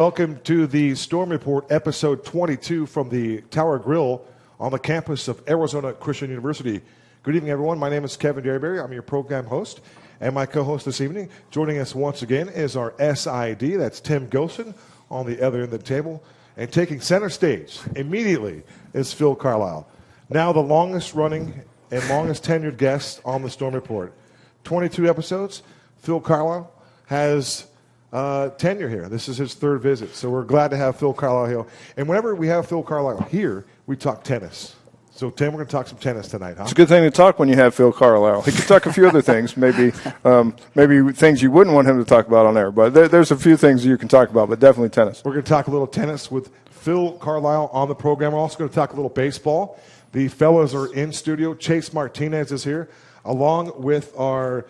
Welcome to the Storm Report, episode 22 from the Tower Grill on the campus of Arizona Christian University. Good evening, everyone. My name is Kevin Derryberry. I'm your program host, and my co-host this evening. Joining us once again is our SID, that's Tim Gooszen, on the other end of the table. And taking center stage immediately is Phil Carlisle, now the longest running and longest tenured guest on the Storm Report. 22 episodes. Phil Carlisle has tenure here. This is his third visit, so we're glad to have Phil Carlisle here. And whenever we have Phil Carlisle here, we talk tennis. So, Tim, we're going to talk some tennis tonight, huh? It's a good thing to talk when you have Phil Carlisle. He could talk a few other things, maybe things you wouldn't want him to talk about on air. But there's a few things you can talk about, but definitely tennis. We're going to talk a little tennis with Phil Carlisle on the program. We're also going to talk a little baseball. The fellas are in studio. Chase Martinez is here, along with our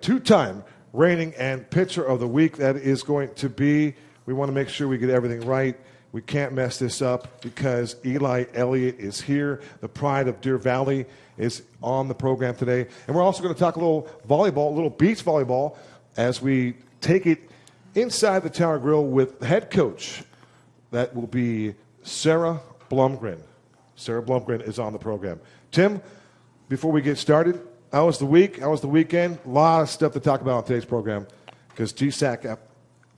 two-time reigning and pitcher of the week. That is going to be, we want to make sure we get everything right. We can't mess this up because Elliott is here. The pride of Deer Valley is on the program today. And we're also going to talk a little volleyball, a little beach volleyball, as we take it inside the Tower Grill with head coach. That will be Sarah Blomgren. Sarah Blomgren is on the program. Tim, before we get started, how was the week? How was the weekend? A lot of stuff to talk about on today's program because GSAC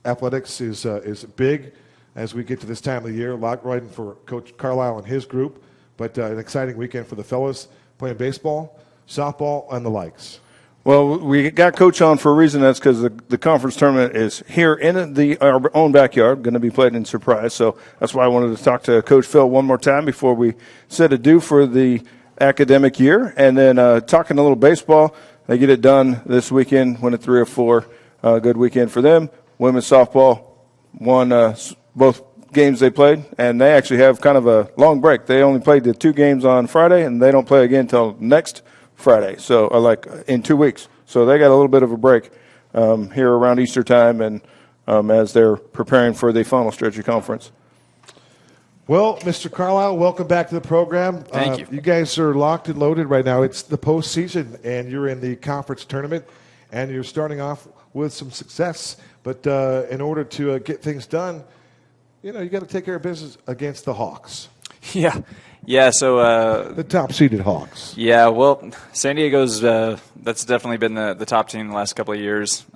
Athletics is big as we get to this time of the year. A lot riding for Coach Carlisle and his group, but an exciting weekend for the fellas playing baseball, softball, and the likes. Well, we got Coach on for a reason. That's because the conference tournament is here in our own backyard, going to be played in Surprise. So that's why I wanted to talk to Coach Phil one more time before we said adieu for the academic year. And then talking a little baseball, they get it done this weekend, win at 3-4. Good weekend for them. Women's softball won both games they played, and they actually have kind of a long break. They only played the 2 games on Friday, and they don't play again until next Friday, so like in 2 weeks. So they got a little bit of a break here around Easter time and as they're preparing for the final stretch of conference. Well, Mr. Carlisle, welcome back to the program. Thank you. You guys are locked and loaded right now. It's the postseason, and you're in the conference tournament, and you're starting off with some success. But in order to get things done, you got to take care of business against the Hawks. Yeah. So the top-seeded Hawks. Yeah. Well, San Diego's that's definitely been the top team the last couple of years.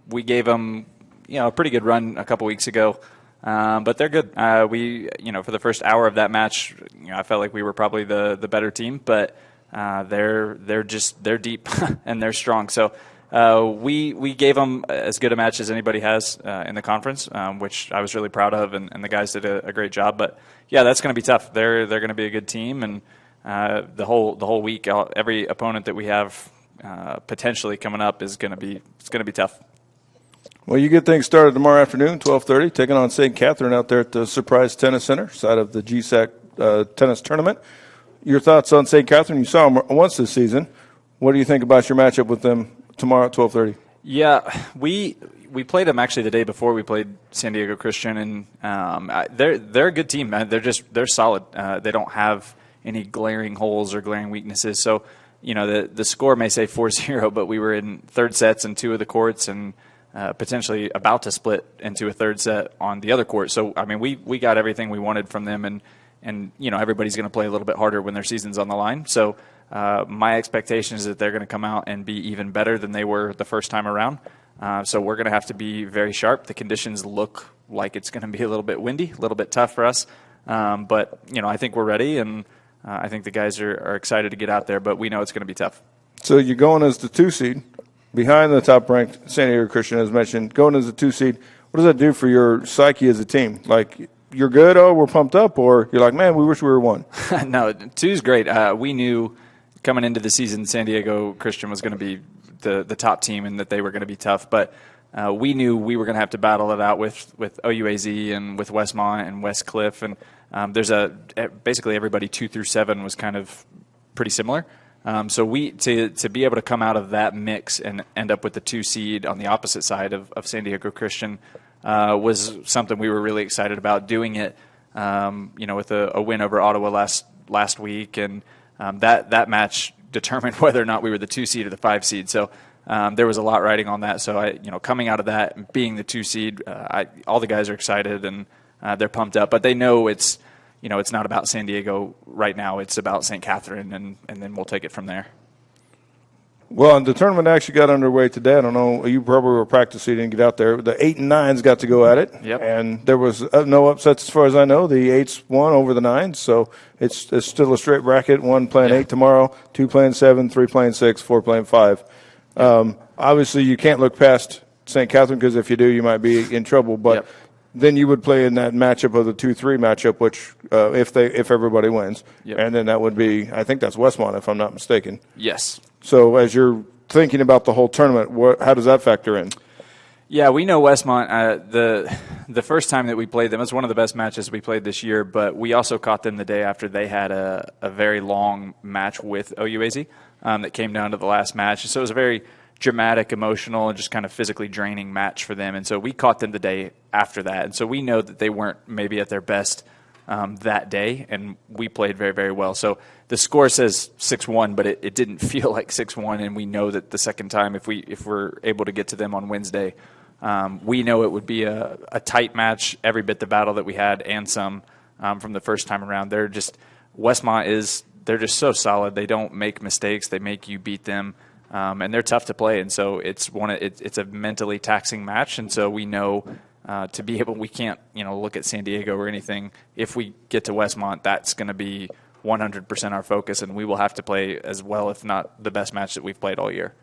We gave them a pretty good run a couple weeks ago, but they're good. We for the first hour of that match, I felt like we were probably the better team, but they're deep and they're strong. So. We gave them as good a match as anybody has in the conference, which I was really proud of, and the guys did a great job. But yeah, that's going to be tough. They're going to be a good team, and the whole week, every opponent that we have potentially coming up is going to be tough. Well, you get things started tomorrow afternoon, 12:30, taking on St. Catherine out there at the Surprise Tennis Center, side of the GSAC tennis tournament. Your thoughts on St. Catherine? You saw them once this season. What do you think about your matchup with them tomorrow at 12:30? Yeah, we played them actually the day before we played San Diego Christian, and they're a good team. They're solid. They don't have any glaring holes or glaring weaknesses. So the score may say 4-0, but we were in third sets in 2 of the courts and potentially about to split into a third set on the other court. So I mean we got everything we wanted from them, and everybody's going to play a little bit harder when their season's on the line. So. My expectation is that they're going to come out and be even better than they were the first time around. So we're going to have to be very sharp. The conditions look like it's going to be a little bit windy, a little bit tough for us. But, I think we're ready, and I think the guys are excited to get out there, but we know it's going to be tough. So you're going as the 2 seed, behind the top-ranked San Diego Christian, as mentioned, going as the 2 seed. What does that do for your psyche as a team? Like, you're good, we're pumped up, or you're like, man, we wish we were 1? No, 2's great. We knew coming into the season, San Diego Christian was going to be the top team and that they were going to be tough. But we knew we were going to have to battle it out with OUAZ and with Westmont and West Cliff. And there's basically everybody 2 through 7 was kind of pretty similar. So to be able to come out of that mix and end up with the 2 seed on the opposite side of San Diego Christian was something we were really excited about. Doing it, with a win over Ottawa last week, and that match determined whether or not we were the 2 seed or the 5 seed. So there was a lot riding on that. So coming out of that, being the 2 seed, all the guys are excited and they're pumped up. But they know it's not about San Diego right now. It's about St. Catherine, and then we'll take it from there. Well, and the tournament actually got underway today. I don't know. You probably were practicing. You didn't get out there. The 8 and 9s got to go at it. Yep. And there was no upsets as far as I know. The 8s won over the 9s. So it's still a straight bracket. 1 playing 8 tomorrow, 2 playing 7, 3 playing 6, 4 playing 5. Obviously, you can't look past St. Catherine because if you do, you might be in trouble. But then you would play in that matchup of the 2-3 matchup, which if everybody wins. Yep. And then that would be, I think that's Westmont, if I'm not mistaken. Yes. So as you're thinking about the whole tournament, how does that factor in? Yeah, we know Westmont. The first time that we played them, it was one of the best matches we played this year, but we also caught them the day after they had a very long match with OUAZ that came down to the last match. So it was a very dramatic, emotional, and just kind of physically draining match for them. And so we caught them the day after that. And so we know that they weren't maybe at their best that day, and we played very, very well. So the score says 6-1, but it didn't feel like 6-1, and we know that the second time, if we're able to get to them on Wednesday, we know it would be a tight match, every bit the battle that we had and some from the first time around. They're just so solid. They don't make mistakes. They make you beat them, and they're tough to play. And so it's a mentally taxing match, and so we know to be able, we can't look at San Diego or anything. If we get to Westmont, that's going to be 100% our focus, and we will have to play as well, if not the best match that we've played all year.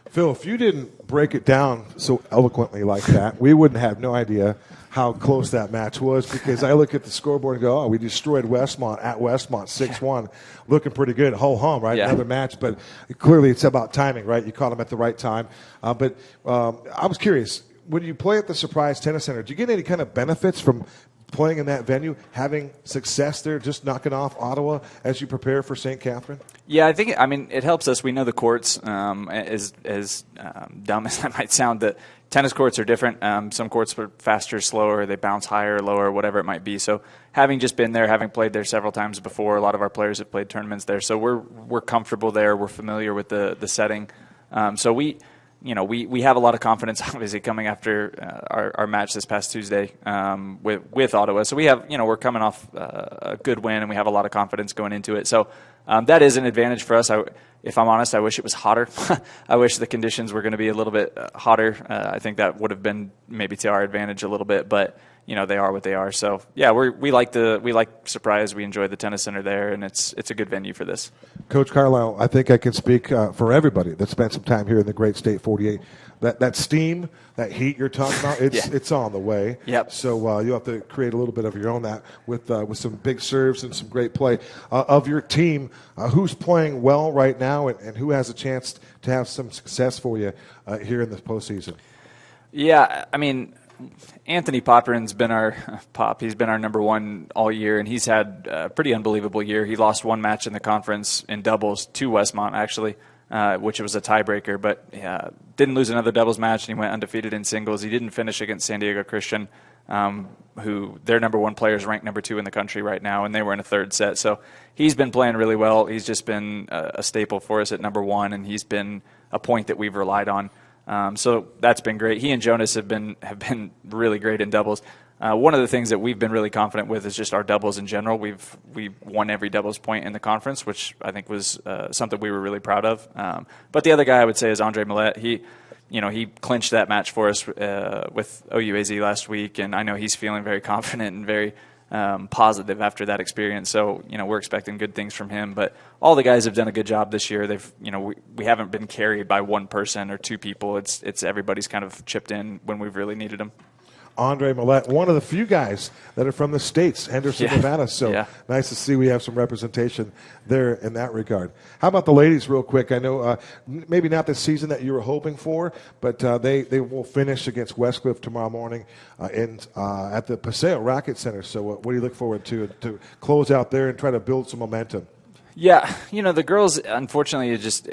Phil, if you didn't break it down so eloquently like that, we wouldn't have no idea how close that match was, because I look at the scoreboard and go, oh, we destroyed Westmont at Westmont 6-1. Looking pretty good. Ho-hum, right? Yeah. Another match. But clearly it's about timing, right? You caught them at the right time. But I was curious, when you play at the Surprise Tennis Center, do you get any kind of benefits from playing in that venue, having success there, just knocking off Ottawa as you prepare for St. Catherine? Yeah, I mean, it helps us. We know the courts, as dumb as that might sound, that tennis courts are different. Some courts are faster, slower, they bounce higher, lower, whatever it might be. So having just been there, having played there several times before, a lot of our players have played tournaments there. So we're comfortable there. We're familiar with the setting. So we have a lot of confidence, obviously, coming after our match this past Tuesday with Ottawa. So we're coming off a good win, and we have a lot of confidence going into it. So that is an advantage for us. If I'm honest, I wish it was hotter. I wish the conditions were going to be a little bit hotter. I think that would have been maybe to our advantage a little bit, but they are what they are. So yeah, we like Surprise. We enjoy the tennis center there, and it's a good venue for this. Coach Carlisle, I think I can speak for everybody that spent some time here in the great state 48. That steam, that heat you're talking about, it's on the way. Yep. So you'll have to create a little bit of your own that with some big serves and some great play of your team. Who's playing well right now, and who has a chance to have some success for you here in the postseason? Yeah, I mean, Anthony Popperin's been he's been our number one all year, and he's had a pretty unbelievable year. He lost one match in the conference in doubles to Westmont, actually, which was a tiebreaker, but didn't lose another doubles match, and he went undefeated in singles. He didn't finish against San Diego Christian, who their number one player is ranked number 2 in the country right now, and they were in a third set. So he's been playing really well. He's just been a staple for us at number 1, and he's been a point that we've relied on. So that's been great. He and Jonas have been really great in doubles. One of the things that we've been really confident with is just our doubles in general. We've won every doubles point in the conference, which I think was something we were really proud of. But the other guy I would say is Andre Millette. He clinched that match for us with OUAZ last week, and I know he's feeling very confident and very positive after that experience. So, we're expecting good things from him. But all the guys have done a good job this year. They've, we haven't been carried by one person or two people. It's everybody's kind of chipped in when we've really needed them. Andre Millette, one of the few guys that are from the States, Henderson, Nevada. So nice to see we have some representation there in that regard. How about the ladies real quick? I know maybe not the season that you were hoping for, but they will finish against Westcliff tomorrow morning at the Paseo Racket Center. So what do you look forward to close out there and try to build some momentum? Yeah, the girls, unfortunately, are just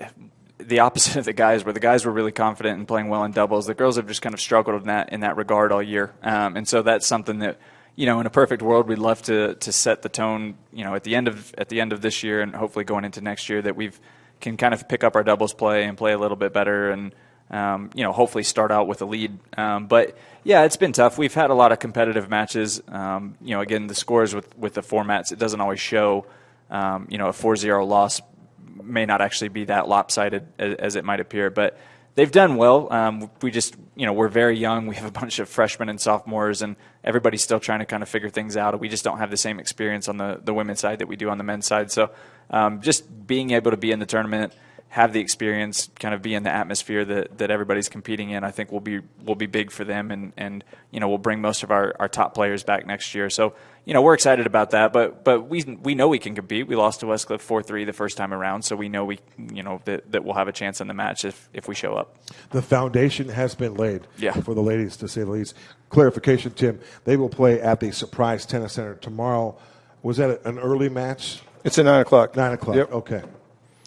the opposite of the guys, where the guys were really confident and playing well in doubles. The girls have just kind of struggled in that regard all year. And so that's something that, in a perfect world, we'd love to set the tone, at the end of this year and hopefully going into next year, that we've can kind of pick up our doubles play and play a little bit better and, hopefully start out with a lead. But, yeah, it's been tough. We've had a lot of competitive matches. Again, the scores with the formats, it doesn't always show. A 4-0 loss may not actually be that lopsided as it might appear. But they've done well. We just, we're very young. We have a bunch of freshmen and sophomores, and everybody's still trying to kind of figure things out. We just don't have the same experience on the women's side that we do on the men's side. So just being able to be in the tournament, have the experience, kind of be in the atmosphere that everybody's competing in, I think will be big for them, and we'll bring most of our top players back next year. So we're excited about that, but we know we can compete. We lost to Westcliff 4-3 the first time around, so we know that we'll have a chance in the match if we show up. The foundation has been laid for the ladies, to say the least. Clarification, Tim, they will play at the Surprise Tennis Center tomorrow. Was that an early match? It's at 9 o'clock. 9 o'clock. Yep. Okay.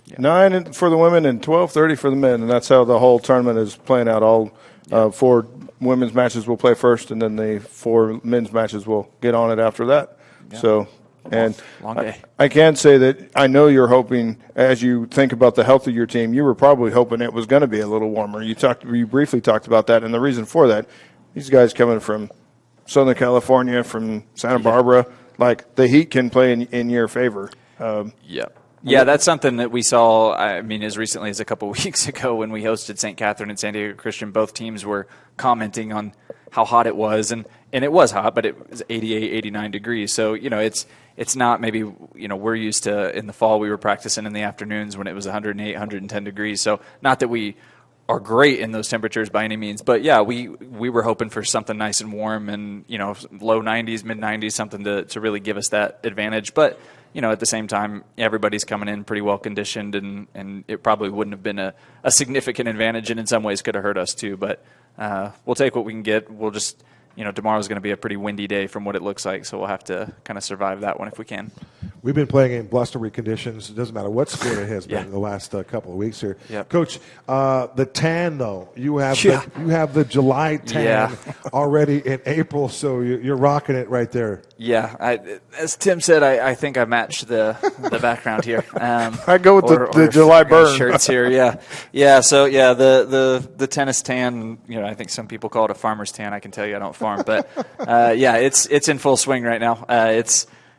Yeah. 9 for the women and 12:30 for the men, and that's how the whole tournament is playing out. All 4 women's matches will play first, and then the 4 men's matches will get on it after that. Yeah. So, and long day. I can say that I know you're hoping, as you think about the health of your team, you were probably hoping it was going to be a little warmer. You briefly talked about that, and the reason for that, these guys coming from Southern California, from Santa Barbara, like the heat can play in your favor. Yeah, that's something that we saw, as recently as a couple of weeks ago when we hosted St. Catherine and San Diego Christian. Both teams were commenting on how hot it was, and it was hot, but it was 88, 89 degrees. So, it's not maybe, we're used to in the fall we were practicing in the afternoons when it was 108, 110 degrees. So not that we are great in those temperatures by any means, but yeah, we were hoping for something nice and warm and, low 90s, mid 90s, something to really give us that advantage. But at the same time, everybody's coming in pretty well conditioned, and it probably wouldn't have been a significant advantage, and in some ways could have hurt us too. But we'll take what we can get. We'll just, tomorrow's going to be a pretty windy day from what it looks like, so we'll have to kind of survive that one if we can. We've been playing in blustery conditions. It doesn't matter what score it has been in the last couple of weeks here. Yep. Coach, the tan, though, you have the July tan already in April, so you're rocking it right there. Yeah, as Tim said, I think I matched the background here. I go with the July burn shirts here. Yeah. So the tennis tan. I think some people call it a farmer's tan. I can tell you I don't farm, but it's in full swing right now.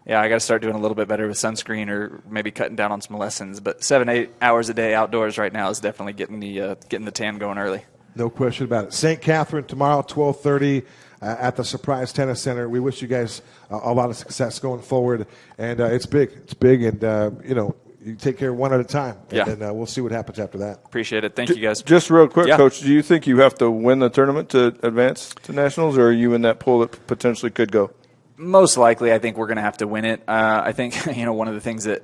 I got to start doing a little bit better with sunscreen, or maybe cutting down on some lessons. But 7-8 hours a day outdoors right now is definitely getting the tan going early. No question about it. St. Catherine tomorrow, 12:30 at the Surprise Tennis Center. We wish you guys a lot of success going forward, and it's big. It's big, and you take care one at a time, and we'll see what happens after that. Appreciate it. Thank you, guys. Just real quick, Coach, do you think you have to win the tournament to advance to nationals, or are you in that pool that potentially could go? Most likely, I think we're going to have to win it. I think one of the things that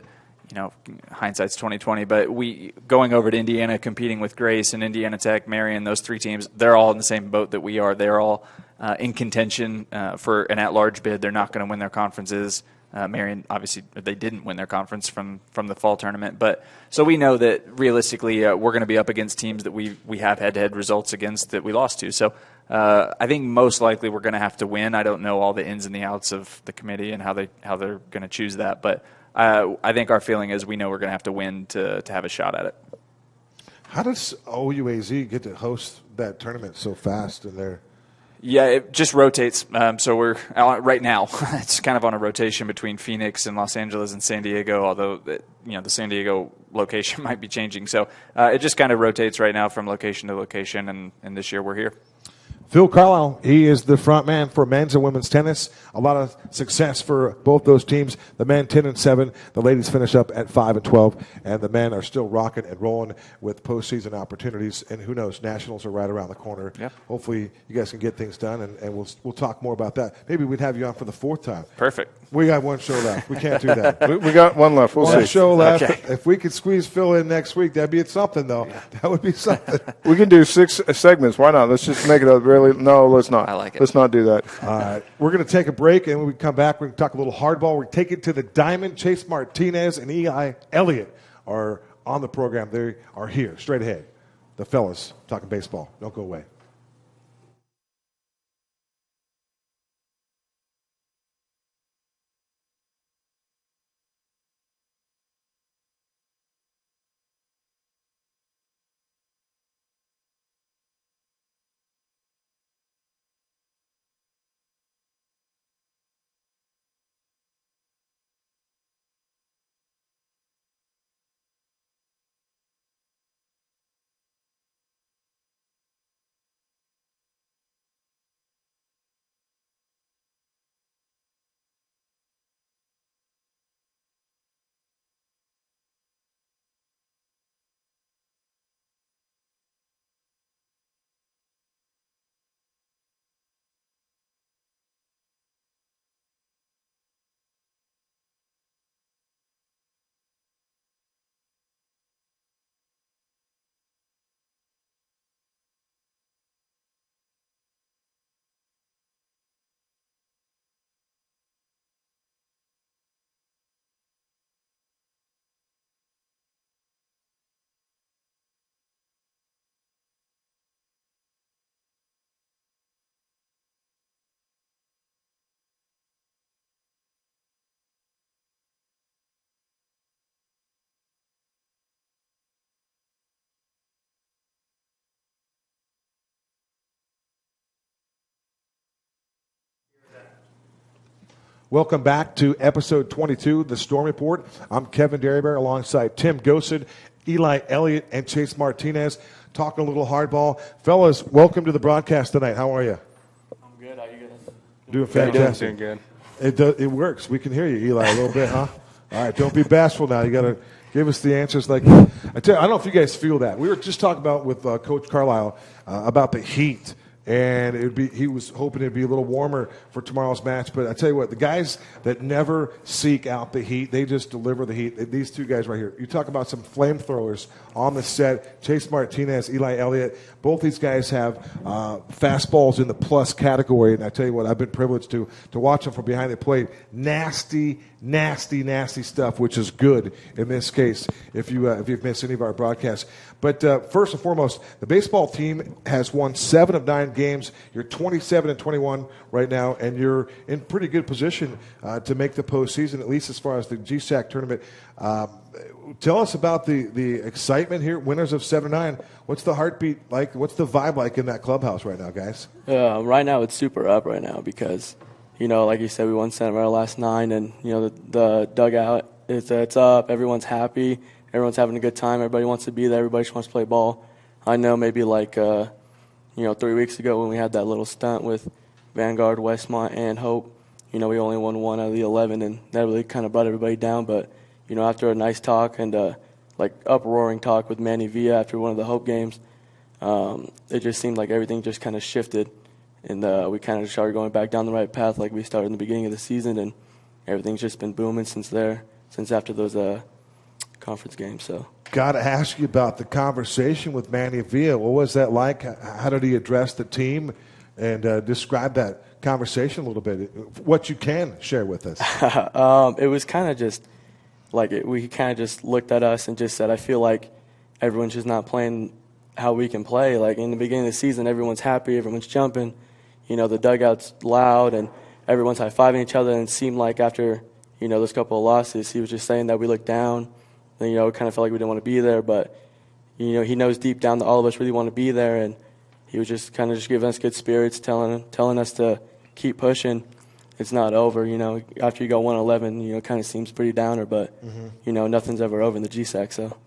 hindsight's 20/20, but going over to Indiana, competing with Grace and Indiana Tech, Marion, those 3 teams, they're all in the same boat that we are. They're all in contention for an at-large bid. They're not going to win their conferences. Marion, obviously, they didn't win their conference from the fall tournament, but so we know that realistically we're going to be up against teams that we have head-to-head results against that we lost to. So I think most likely we're going to have to win. I don't know all the ins and the outs of the committee and how they're going to choose that, but I think our feeling is we know we're going to have to win to have a shot at it. How does OUAZ get to host that tournament so fast in there? Yeah, it just rotates. So we're right now. It's kind of on a rotation between Phoenix and Los Angeles and San Diego. Although the San Diego location might be changing. So it just kind of rotates right now from location to location. And this year we're here. Phil Carlisle, he is the front man for men's and women's tennis. A lot of success for both those teams. The men 10-7, the ladies finish up at 5-12, and the men are still rocking and rolling with postseason opportunities. And who knows, nationals are right around the corner. Yep. Hopefully, you guys can get things done, and we'll talk more about that. Maybe we'd have you on for the 4th time. Perfect. We got one show left. We can't do that. we got one left. We'll see. One show left. Okay. If we could squeeze Phil in next week, that'd be something, though. Yeah. That would be something. We can do 6 segments. Why not? Let's just make it a really – no, let's not. I like it. Let's not do that. All right. We're going to take a break, and when we come back, we're going to talk a little hardball. We're taking it to the Diamond. Chase Martinez and Eli Elliott are on the program. They are here, straight ahead. The fellas talking baseball. Don't go away. Welcome back to episode 22, The Storm Report. I'm Kevin Derryberry alongside Tim Gooszen, Eli Elliott, and Chase Martinez, talking a little hardball. Fellas, welcome to the broadcast tonight. How are you? I'm good. How are you guys? Doing fantastic. Doing good. It works. We can hear you, Eli, a little bit, huh? All right, don't be bashful now. You got to give us the answers. Like I don't know if you guys feel that. We were just talking about with Coach Carlisle about the heat. And he was hoping it'd be a little warmer for tomorrow's match. But I tell you what, the guys that never seek out the heat, they just deliver the heat. These two guys right here. You talk about some flamethrowers on the set. Chase Martinez, Eli Elliott. Both these guys have fastballs in the plus category. And I tell you what, I've been privileged to watch them from behind the plate. Nasty stuff, which is good in this case if you've missed any of our broadcasts. But first and foremost, the baseball team has won 7 of 9 games. You're 27-21 right now, and you're in pretty good position to make the postseason, at least as far as the GSAC tournament. Tell us about the excitement here. Winners of 7-9. What's the heartbeat like? What's the vibe like in that clubhouse right now, guys? Right now, it's super up right now because, like you said, we won 7 of our last 9, and the dugout it's up. Everyone's happy. Everyone's having a good time. Everybody wants to be there. Everybody just wants to play ball. I know maybe 3 weeks ago when we had that little stunt with Vanguard, Westmont, and Hope, we only won 1 out of the 11, and that really kind of brought everybody down. But, after a nice talk and uproaring talk with Manny Villa after one of the Hope games, it just seemed like everything just kind of shifted. And we kind of started going back down the right path like we started in the beginning of the season, and everything's just been booming since after those conference games. So, got to ask you about the conversation with Manny Villa. What was that like? How did he address the team? And describe that conversation a little bit. What you can share with us. It was kind of just we kind of just looked at us and just said, I feel like everyone's just not playing how we can play. Like in the beginning of the season, everyone's happy, everyone's jumping. The dugout's loud, and everyone's high-fiving each other. And it seemed like after, those couple of losses, he was just saying that we looked down. And, it kind of felt like we didn't want to be there. But, he knows deep down that all of us really want to be there. And he was just kind of just giving us good spirits, telling us to keep pushing. It's not over. After you go 1-11, it kind of seems pretty downer. But, nothing's ever over in the GSAC. So,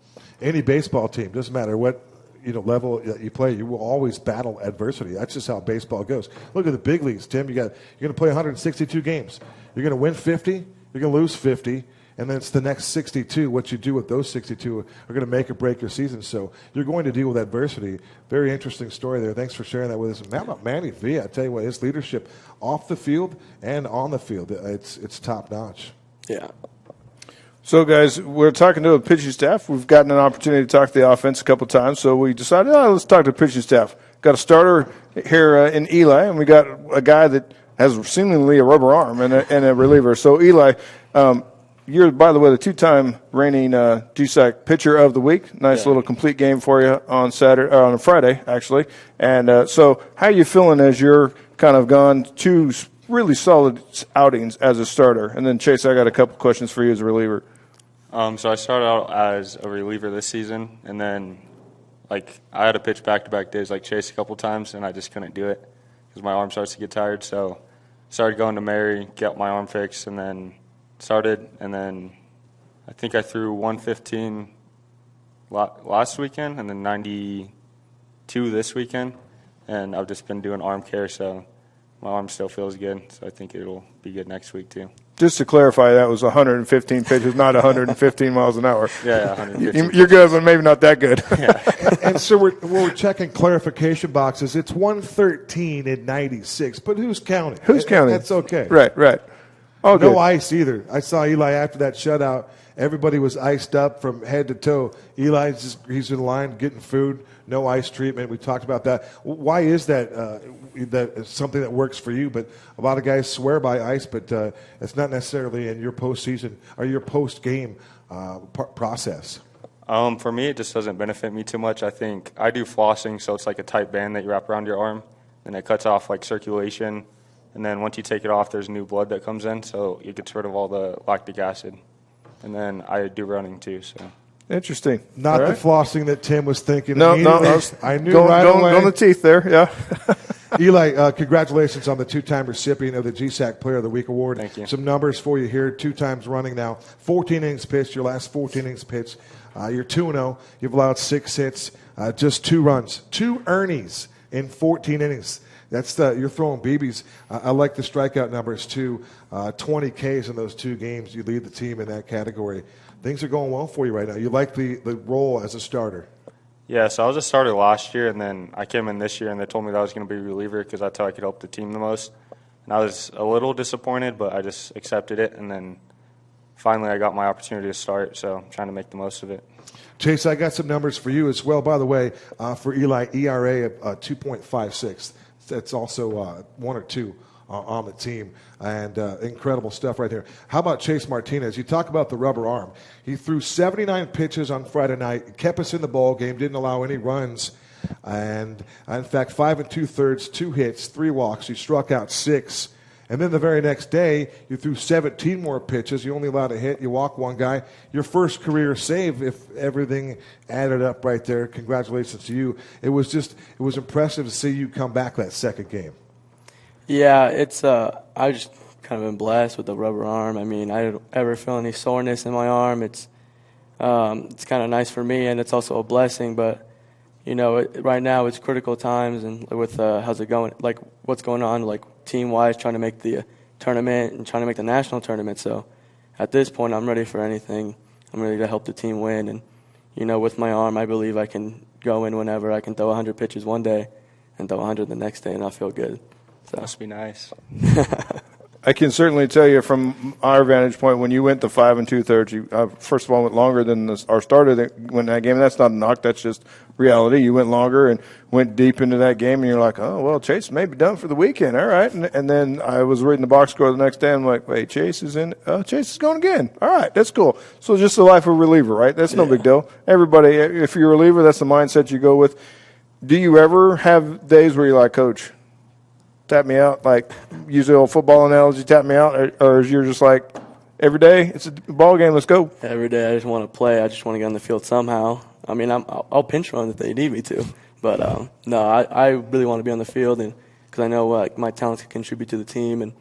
any baseball team, doesn't matter what level that you play, you will always battle adversity. That's just how baseball goes. Look at the big leagues, Tim. You're going to play 162 games. You're going to win 50. You're going to lose 50. And then it's the next 62. What you do with those 62 are going to make or break your season. So you're going to deal with adversity. Very interesting story there. Thanks for sharing that with us. Now about Manny Villa, I tell you what, his leadership off the field and on the field, it's top notch. Yeah. So, guys, we're talking to the pitching staff. We've gotten an opportunity to talk to the offense a couple times, so we decided, let's talk to the pitching staff. Got a starter here in Eli, and we got a guy that has seemingly a rubber arm and a reliever. So, Eli, you're, by the way, the 2-time reigning GSAC pitcher of the week. Nice little complete game for you on Friday, actually. And so how are you feeling as you're kind of gone 2 really solid outings as a starter? And then, Chase, I got a couple questions for you as a reliever. So I started out as a reliever this season, and then I had to pitch back-to-back days like Chase a couple times, and I just couldn't do it because my arm starts to get tired. So started going to Mary, get my arm fixed, and then started. And then I think I threw 115 last weekend and then 92 this weekend, and I've just been doing arm care, so my arm still feels good. So I think it'll be good next week too. Just to clarify, that was 115 pitches, not 115 miles an hour. Yeah, 115. You're good, but maybe not that good. Yeah. And so we're checking clarification boxes. It's 113 and 96, but who's counting? Who's counting? That's okay. Right. Oh, no good. ice either. I saw Eli after that shutout. Everybody was iced up from head to toe. He's in line getting food, no ice treatment. We talked about that. Why is that? That something that works for you, but a lot of guys swear by ice, but it's not necessarily in your postseason or your post-game process. For me, it just doesn't benefit me too much. I think I do flossing, so it's like a tight band that you wrap around your arm, and it cuts off circulation. And then once you take it off, there's new blood that comes in, so it gets rid of all the lactic acid. And then I do running too. So interesting. Not the flossing that Tim was thinking. No. I knew going right away. on the teeth there. Yeah. Eli, congratulations on the two-time recipient of the GSAC Player of the Week award. Thank you. Some numbers for you here, 2 times running now. 14 innings pitched, your last 14 innings pitched. You're 2-0. You've allowed 6 hits, just 2 runs, 2 earnies in 14 innings. You're throwing BBs. I like the strikeout numbers too. 20 Ks in those 2 games. You lead the team in that category. Things are going well for you right now. You like the role as a starter. Yeah, so I was a starter last year, and then I came in this year, and they told me that I was going to be a reliever because that's how I could help the team the most. And I was a little disappointed, but I just accepted it, and then finally I got my opportunity to start, so I'm trying to make the most of it. Chase, I got some numbers for you as well. By the way, for Eli, ERA of 2.56. That's also 1 or 2 on the team, and incredible stuff right there. How about Chase Martinez? You talk about the rubber arm. He threw 79 pitches on Friday night, kept us in the ball game, didn't allow any runs, and in fact 5 2/3, 2 hits, 3 walks. You struck out 6, and then the very next day you threw 17 more pitches. You only allowed a hit. You walked 1 guy. Your first career save, if everything added up right there. Congratulations to you. It was impressive to see you come back that second game. Yeah, I've just kind of been blessed with the rubber arm. I mean, I don't ever feel any soreness in my arm. It's kind of nice for me, and it's also a blessing. But right now it's critical times, and with how's it going? Like what's going on, like team-wise, trying to make the tournament and trying to make the national tournament. So at this point, I'm ready for anything. I'm ready to help the team win, and with my arm, I believe I can go in whenever. I can throw 100 pitches one day and throw 100 the next day, and I'll feel good. So. Must be nice. I can certainly tell you from our vantage point, when you went to 5 2/3, you first of all went longer than our starter that went that game. That's not a knock. That's just reality. You went longer and went deep into that game, and you're like, oh, well, Chase may be done for the weekend. All right. And then I was reading the box score the next day, and I'm like, wait, Chase is in. Chase is going again. All right, that's cool. So just the life of a reliever, right? That's no big deal. Everybody, if you're a reliever, that's the mindset you go with. Do you ever have days where you're like, Coach, tap me out, like use the old football analogy, tap me out, or you're just like, every day it's a ball game, let's go? Every day I just want to play. I just want to get on the field somehow. I mean, I'll pinch run if they need me to, but no, I really want to be on the field, and because I know my talents can contribute to the team, and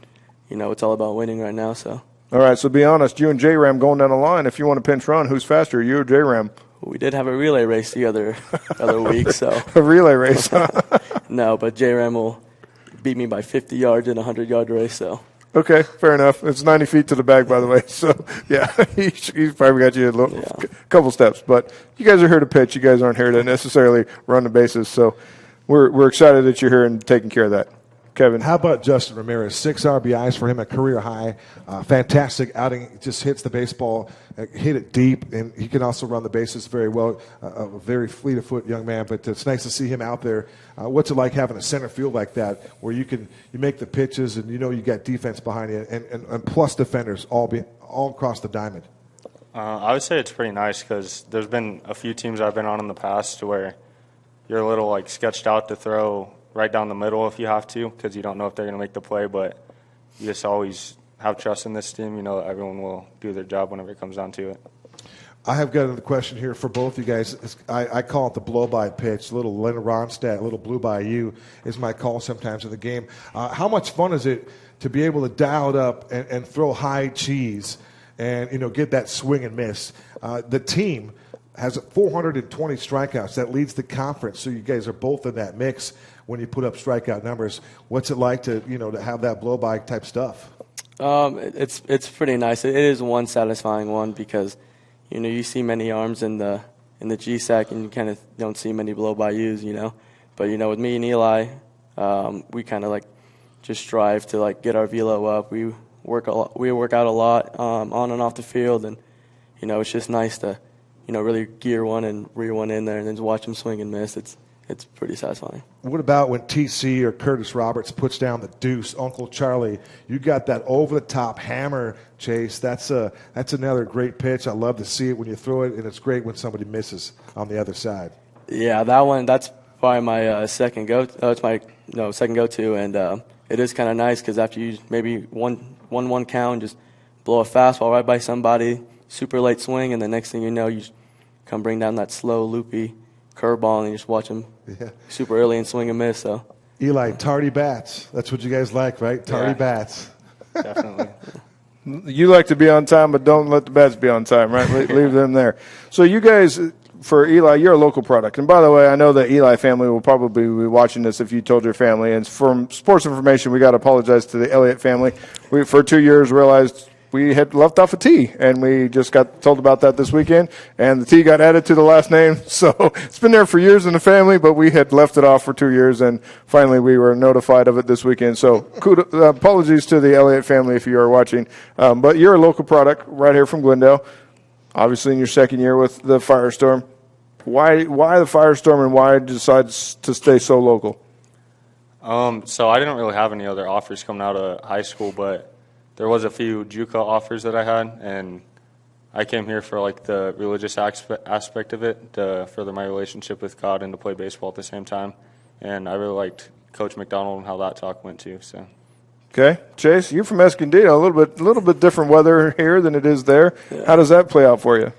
it's all about winning right now. So. All right, so be honest, you and J-Ram going down the line. If you want to pinch run, who's faster, you or J-Ram? We did have a relay race the other week, so a relay race. No, but J-Ram will beat me by 50 yards in a 100-yard race. So okay, fair enough. It's 90 feet to the bag, by the way. So yeah, he's probably got you a couple steps. But you guys are here to pitch. You guys aren't here to necessarily run the bases. So we're excited that you're here and taking care of that. Kevin, how about Justin Ramirez? 6 RBIs for him, a career high. Fantastic outing. Just hits the baseball, hit it deep, and he can also run the bases very well. A very fleet of foot young man, but it's nice to see him out there. What's it like having a center field like that, where you make the pitches and you got defense behind you, and plus defenders all across the diamond? I would say it's pretty nice because there's been a few teams I've been on in the past where you're a little sketched out to throw right down the middle if you have to, because you don't know if they're going to make the play, but you just always have trust in this team. That everyone will do their job whenever it comes down to it. I have got another question here for both you guys. I call it the blow-by pitch. Little Leonard Ronstadt, little blue by you is my call sometimes in the game. How much fun is it to be able to dial it up and throw high cheese and get that swing and miss? The team has 420 strikeouts. That leads the conference, so you guys are both in that mix. When you put up strikeout numbers, what's it like to to have that blow by type stuff? It's pretty nice. It is one satisfying one because you see many arms in the GSAC and you kind of don't see many blow by yous, But with me and Eli, we kind of just strive to get our velo up. We work out a lot on and off the field, and it's just nice to really gear one and rear one in there and then just watch them swing and miss. It's pretty satisfying. What about when TC or Curtis Roberts puts down the deuce? Uncle Charlie, you got that over-the-top hammer, Chase. That's another great pitch. I love to see it when you throw it, and it's great when somebody misses on the other side. Yeah, that one, that's probably my second go-to. It's my second go-to, and it is kind of nice because after you maybe one count, just blow a fastball right by somebody, super late swing, and the next thing you know, you come bring down that slow, loopy curveball and you just watch them super early and swing and miss. So Eli, tardy bats. That's what you guys like, right? Tardy Yeah. bats. Definitely. You like to be on time, but don't let the bats be on time, right? Leave them there. So you guys, for Eli, you're a local product. And by the way, I know the Eli family will probably be watching this if you told your family. And from sports information, we got to apologize to the Elliott family. We, for 2 years, realized we had left off a T, and we just got told about that this weekend. And the T got added to the last name. So it's been there for years in the family, but we had left it off for 2 years, and finally we were notified of it this weekend. So apologies to the Elliott family if you are watching. But you're a local product right here from Glendale, obviously in your second year with the Firestorm. Why the Firestorm, and why decide to stay so local? So I didn't really have any other offers coming out of high school, but there was a few JUCO offers that I had, and I came here for like the religious aspect of it, to further my relationship with God and to play baseball at the same time. And I really liked Coach McDonald and how that talk went too. So. Okay, Chase, you're from Escondido. A little bit different weather here than it is there. Yeah. How does that play out for you?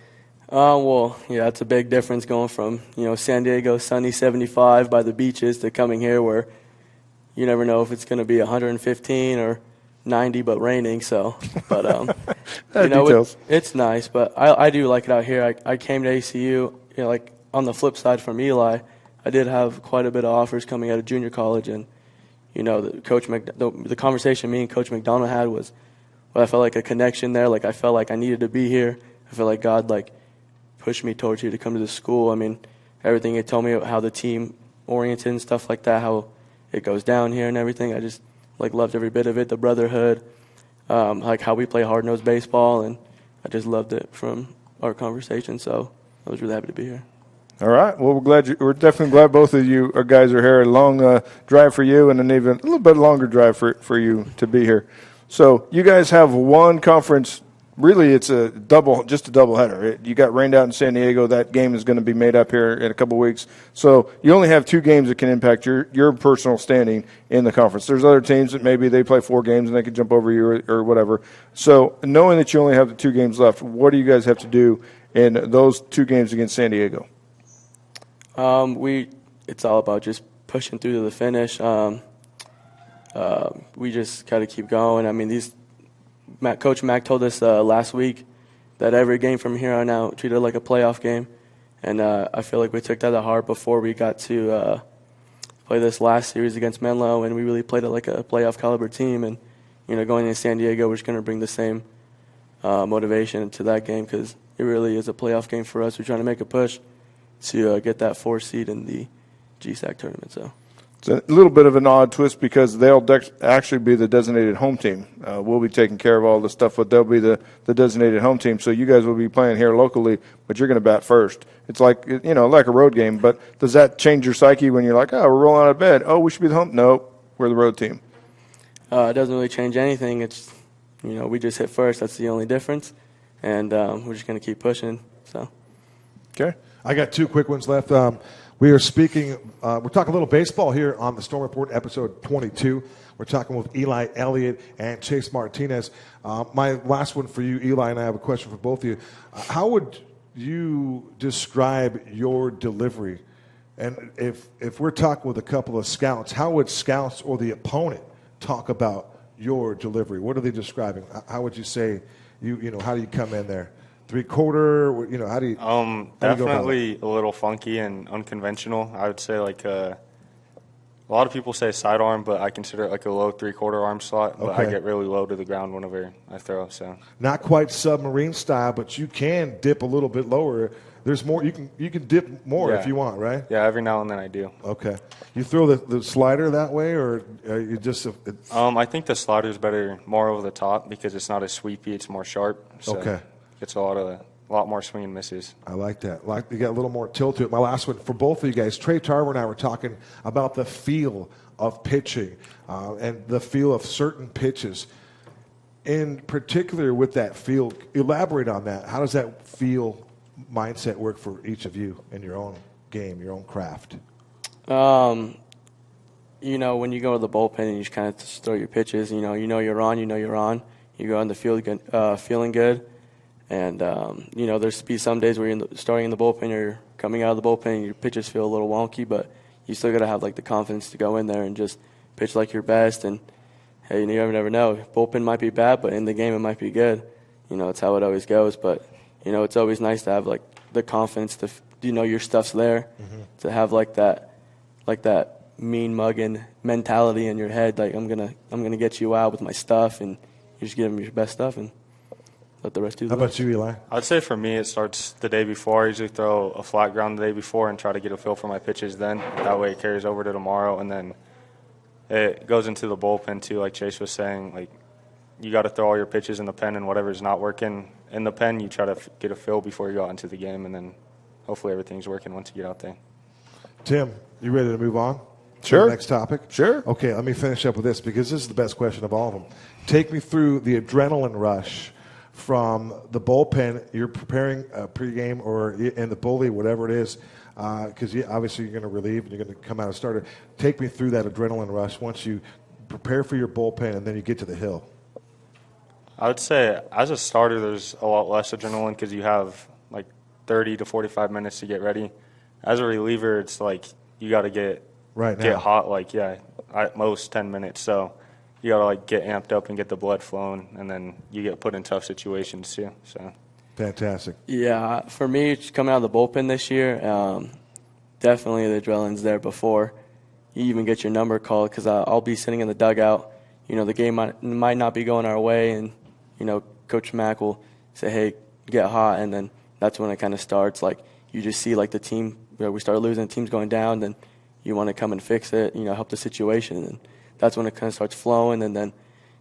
Well, yeah, it's a big difference going from San Diego, sunny 75 by the beaches, to coming here where you never know if it's going to be 115 or 90 but raining. So, but it's nice. But I do like it out here. I came to ACU. Like on the flip side from Eli, I did have quite a bit of offers coming out of junior college, and the conversation me and Coach McDonald had was, I felt like a connection there. Like I felt like I needed to be here. I feel like God pushed me towards you to come to the school. I mean, everything he told me about how the team oriented and stuff like that, how it goes down here and everything. I just loved every bit of it, the brotherhood, how we play hard-nosed baseball, and I just loved it from our conversation. So I was really happy to be here. All right. Well, we're definitely glad both of you guys are here. A long drive for you, and an even a little bit longer drive for you to be here. So you guys have one conference. Really, it's just a double header. You got rained out in San Diego. That game is going to be made up here in a couple weeks. So you only have 2 games that can impact your personal standing in the conference. There's other teams that maybe they play 4 games and they could jump over you or whatever. So knowing that you only have the 2 games left, what do you guys have to do in those 2 games against San Diego? It's all about just pushing through to the finish. We just got to keep going. I mean, Coach Mack told us last week that every game from here on out treated like a playoff game, and I feel like we took that to heart before we got to play this last series against Menlo, and we really played it like a playoff caliber team. And going to San Diego, we're just going to bring the same motivation to that game, because it really is a playoff game for us. We're trying to make a push to get that 4th seed in the GSAC tournament. So. It's a little bit of an odd twist because they'll actually be the designated home team. We'll be taking care of all the stuff, but they'll be the designated home team. So you guys will be playing here locally, but you're going to bat first. It's like like a road game. But does that change your psyche when you're like, oh, we're rolling out of bed? Oh, we should be the home. No, we're the road team. It doesn't really change anything. It's we just hit first. That's the only difference, and we're just going to keep pushing. So. Okay, I got 2 quick ones left. We are speaking, we're talking a little baseball here on the Storm Report, episode 22. We're talking with Eli Elliott and Chase Martinez. My last one for you, Eli, and I have a question for both of you. How would you describe your delivery? And if we're talking with a couple of scouts, how would scouts or the opponent talk about your delivery? What are they describing? How would you say, how do you come in there? 3/4, how do you definitely a little funky and unconventional. I would say a lot of people say sidearm, but I consider it like a low 3/4 arm slot. But I get really low to the ground whenever I throw. So not quite submarine style, but you can dip a little bit lower. There's more. You can dip more if you want, right? Yeah, every now and then I do. Okay. You throw the slider that way, or you just? I think the slider is better, more over the top, because it's not as sweepy. It's more sharp. So okay. It's a lot more swing and misses. I like that. You got a little more tilt to it. My last one for both of you guys. Trey Tarver and I were talking about the feel of pitching and the feel of certain pitches. In particular, with that feel, elaborate on that. How does that feel mindset work for each of you in your own game, your own craft? When you go to the bullpen and you just kind of just throw your pitches, you're on. You go on the field feeling good. And, there's be some days where you're starting in the bullpen or you're coming out of the bullpen and your pitches feel a little wonky, but you still got to have like the confidence to go in there and just pitch like your best. And hey, you never know. Bullpen might be bad, but in the game it might be good. It's how it always goes. But it's always nice to have like the confidence to your stuff's there, to have like that mean mugging mentality in your head. Like I'm gonna get you out with my stuff, and you just give them your best stuff and let the rest do the How about you, Eli? I'd say for me, it starts the day before. I usually throw a flat ground the day before and try to get a feel for my pitches then. That way it carries over to tomorrow, and then it goes into the bullpen too, like Chase was saying. Like, you got to throw all your pitches in the pen, and whatever's not working in the pen, you try to get a feel before you go out into the game, and then hopefully everything's working once you get out there. Tim, you ready to move on? Sure. To the next topic? Sure. Okay, let me finish up with this because this is the best question of all of them. Take me through the adrenaline rush from the bullpen. You're preparing a pregame or in the bully, whatever it is, because obviously you're going to relieve and you're going to come out as starter. Take me through that adrenaline rush once you prepare for your bullpen and then you get to the hill. I would say as a starter, there's a lot less adrenaline because you have like 30 to 45 minutes to get ready. As a reliever, it's like you got to get hot, like, at most 10 minutes. So you got to like get amped up and get the blood flowing, and then you get put in tough situations too. So fantastic. Yeah, for me, coming out of the bullpen this year, definitely the adrenaline's there before you even get your number called, because I'll be sitting in the dugout. The game might not be going our way, and Coach Mack will say, "Hey, get hot," and then that's when it kind of starts. Like, you just see like the team, we start losing, the team's going down, then you want to come and fix it, help the situation, and that's when it kind of starts flowing. And then,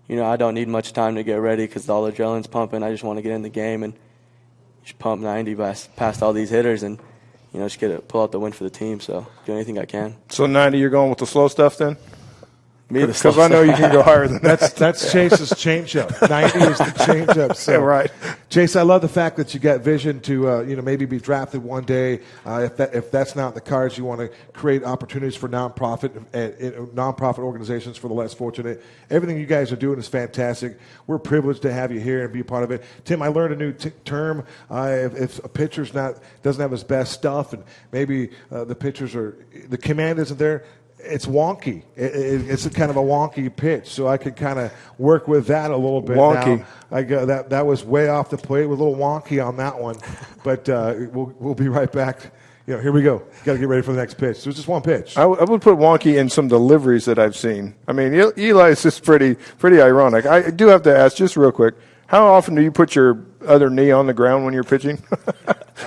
I don't need much time to get ready because all the adrenaline's pumping. I just want to get in the game and just pump 90 past all these hitters and just pull out the win for the team. So do anything I can. So 90, you're going with the slow stuff then? Because I know you can go higher than that. That's Chase's changeup. 90 is the changeup. So, Yeah, right. Chase, I love the fact that you got vision to maybe be drafted one day. If that's not the cards, you want to create opportunities for nonprofit organizations for the less fortunate. Everything you guys are doing is fantastic. We're privileged to have you here and be a part of it. Tim, I learned a new term. If a pitcher's doesn't have his best stuff, and maybe the command isn't there, it's wonky. It's a kind of a wonky pitch, so I could kind of work with that a little bit. Wonky. Now, I go that was way off the plate. We're a little wonky on that one, but we'll be right back. Here we go. Got to get ready for the next pitch. There's just one pitch. I would put wonky in some deliveries that I've seen. I mean, Eli is just pretty ironic. I do have to ask just real quick, how often do you put your other knee on the ground when you're pitching?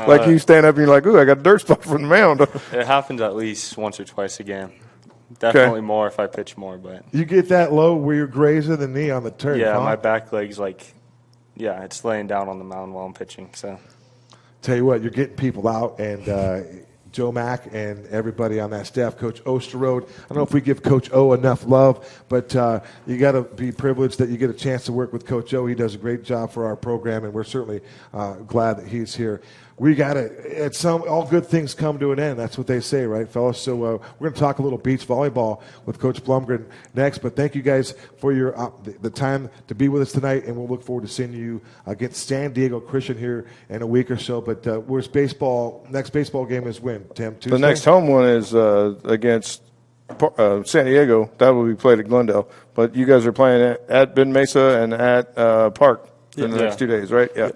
Like you stand up and you're like, ooh, I got a dirt spot from the mound. it happens at least once or twice a game. Definitely more if I pitch more, but You get that low where you're grazing the knee on the turf. yeah, huh? my back leg's it's laying down on the mound while I'm pitching. So Tell you what, you're getting people out, and Joe Mack and everybody on that staff, Coach Osterode. I don't know if we give Coach O enough love, but you got to be privileged that you get a chance to work with Coach O. He does a great job for our program, and we're certainly glad that he's here. We got to, all good things come to an end. That's what they say, right, fellas? So we're going to talk a little beach volleyball with Coach Blomgren next. But thank you guys for your the time to be with us tonight, and we'll look forward to seeing you against San Diego Christian here in a week or so. But where's baseball? Next baseball game is when, Tim? Tuesday? The next home one is against San Diego. That will be played at Glendale. But you guys are playing at Ben Mesa and at Park in the next 2 days, right? Yeah.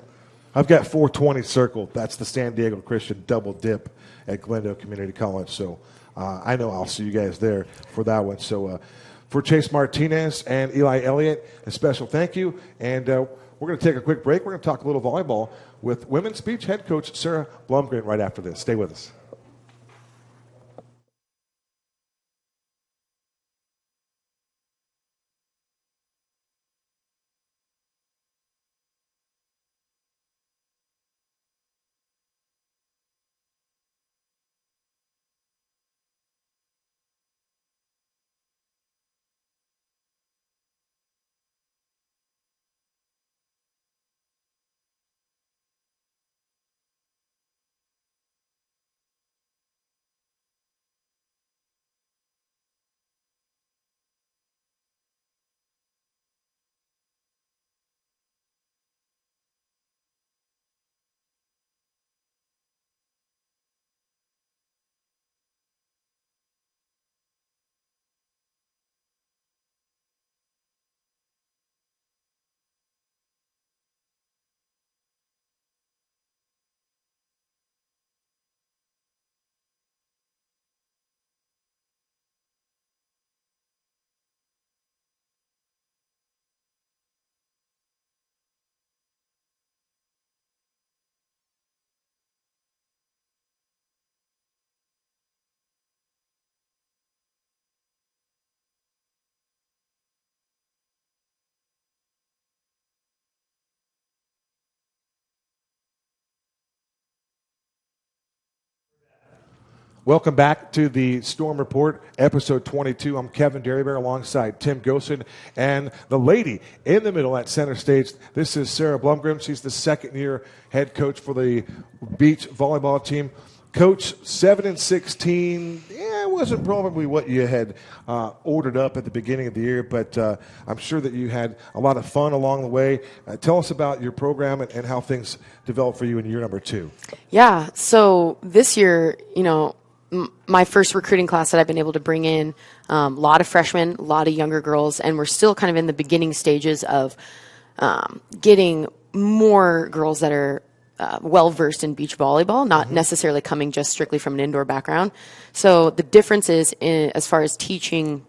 I've got 420 circled. That's the San Diego Christian double dip at Glendale Community College. So I know I'll see you guys there for that one. So for Chase Martinez and Eli Elliott, a special thank you. And we're going to take a quick break. We're going to talk a little volleyball with women's beach head coach Sarah Blomgren right after this. Stay with us. Welcome back to the Storm Report, episode 22. I'm Kevin Derryberry alongside Tim Gooszen, and the lady in the middle at center stage. This is Sarah Blomgren. She's the second-year head coach for the beach volleyball team. Coach, 7-16. Yeah, it wasn't probably what you had ordered up at the beginning of the year, but I'm sure that you had a lot of fun along the way. Tell us about your program and how things developed for you in year number 2. Yeah, so this year, my first recruiting class that I've been able to bring in, a lot of freshmen, a lot of younger girls, and we're still kind of in the beginning stages of getting more girls that are well-versed in beach volleyball, not necessarily coming just strictly from an indoor background. So the difference is as far as teaching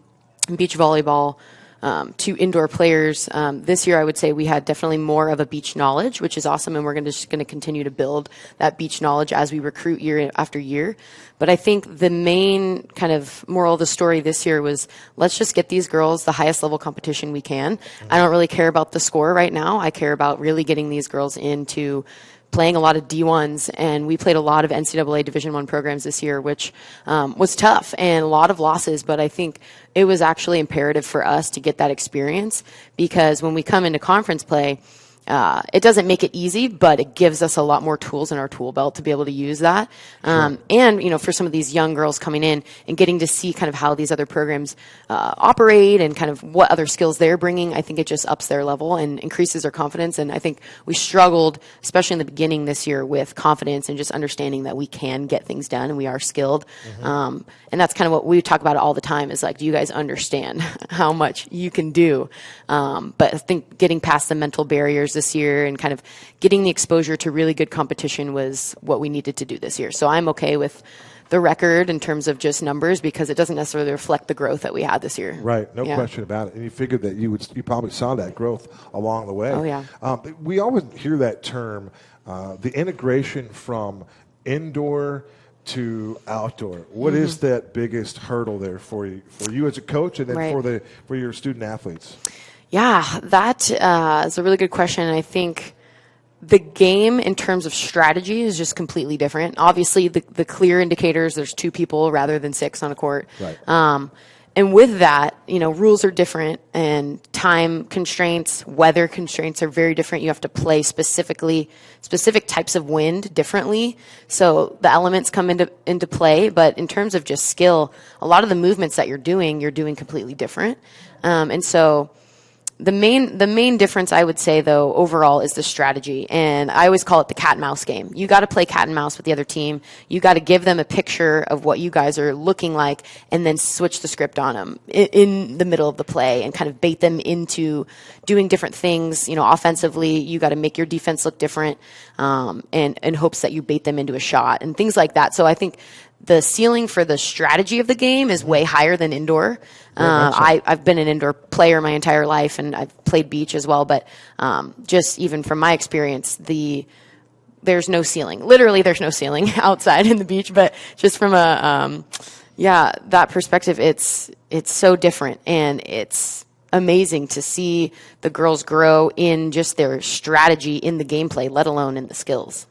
beach volleyball to indoor players. This year, I would say we had definitely more of a beach knowledge, which is awesome, and we're just going to continue to build that beach knowledge as we recruit year after year. But I think the main kind of moral of the story this year was, let's just get these girls the highest level competition we can. I don't really care about the score right now. I care about really getting these girls into playing a lot of D1s, and we played a lot of NCAA Division I programs this year, which was tough and a lot of losses, but I think it was actually imperative for us to get that experience, because when we come into conference play, it doesn't make it easy, but it gives us a lot more tools in our tool belt to be able to use that. And, for some of these young girls coming in and getting to see kind of how these other programs operate and kind of what other skills they're bringing, I think it just ups their level and increases their confidence. And I think we struggled, especially in the beginning this year, with confidence and just understanding that we can get things done and we are skilled. And that's kind of what we talk about all the time, is like, do you guys understand how much you can do? But I think getting past the mental barriers this year and kind of getting the exposure to really good competition was what we needed to do this year. So I'm okay with the record in terms of just numbers, because it doesn't necessarily reflect the growth that we had this year. Right, no question about it. And you figured that you probably saw that growth along the way. Oh, yeah. We always hear that term, the integration from indoor to outdoor. What is that biggest hurdle there for you as a coach, and then for your student athletes? Yeah, that is a really good question. I think the game in terms of strategy is just completely different. Obviously, the clear indicators, there's 2 people rather than 6 on a court. Right. And with that, rules are different, and time constraints, weather constraints are very different. You have to play specific types of wind differently. So the elements come into play, but in terms of just skill, a lot of the movements that you're doing completely different. And so the main difference, I would say, though, overall, is the strategy. And I always call it the cat and mouse game. You got to play cat and mouse with the other team. You got to give them a picture of what you guys are looking like, and then switch the script on them in the middle of the play and kind of bait them into doing different things. Offensively, you got to make your defense look different, and in hopes that you bait them into a shot and things like that. So I think the ceiling for the strategy of the game is way higher than indoor. I've been an indoor player my entire life, and I've played beach as well. But just even from my experience, there's no ceiling. Literally, there's no ceiling outside in the beach. But just from that perspective, it's so different, and it's amazing to see the girls grow in just their strategy in the gameplay, let alone in the skills.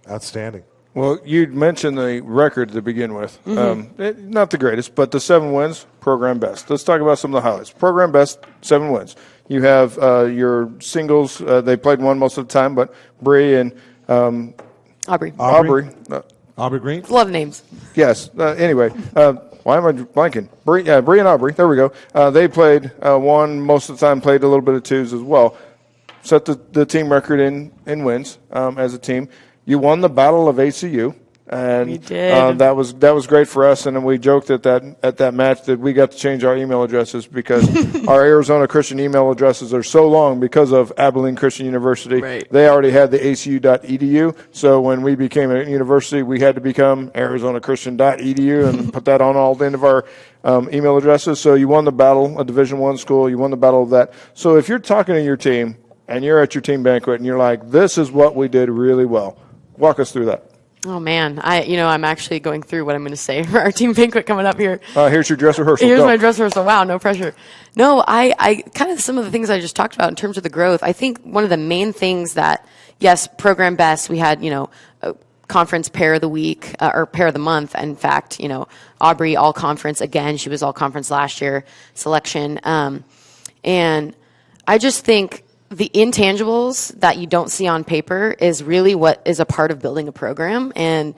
Outstanding. Well, you mentioned the record to begin with. Not the greatest, but the 7 wins, program best. Let's talk about some of the highlights. Program best, 7 wins. You have your singles. They played one most of the time, but Bree and Aubrey. Aubrey Green? Love names. Yes. Anyway, why am I blanking? Bree and Aubrey. There we go. They played one most of the time, played a little bit of 2s as well. Set the team record in wins as a team. You won the Battle of ACU, and we did. That was great for us. And then we joked at that match that we got to change our email addresses because our Arizona Christian email addresses are so long because of Abilene Christian University. Right. They already had the ACU.edu, so when we became a university, we had to become ArizonaChristian.edu and put that on all the end of our email addresses. So you won the battle, a Division I school. You won the battle of that. So if you're talking to your team and you're at your team banquet and you're like, "This is what we did really well," walk us through that. Oh man, I'm actually going through what I'm going to say for our team banquet coming up here. Here's your dress rehearsal. Here's Go. my dress rehearsal. Wow, no pressure. No, I kind of some of the things I just talked about in terms of the growth. I think one of the main things that, yes, program best, we had, conference pair of the week or pair of the month. In fact, Aubrey all conference again. She was all conference last year selection. And I just think the intangibles that you don't see on paper is really what is a part of building a program. And,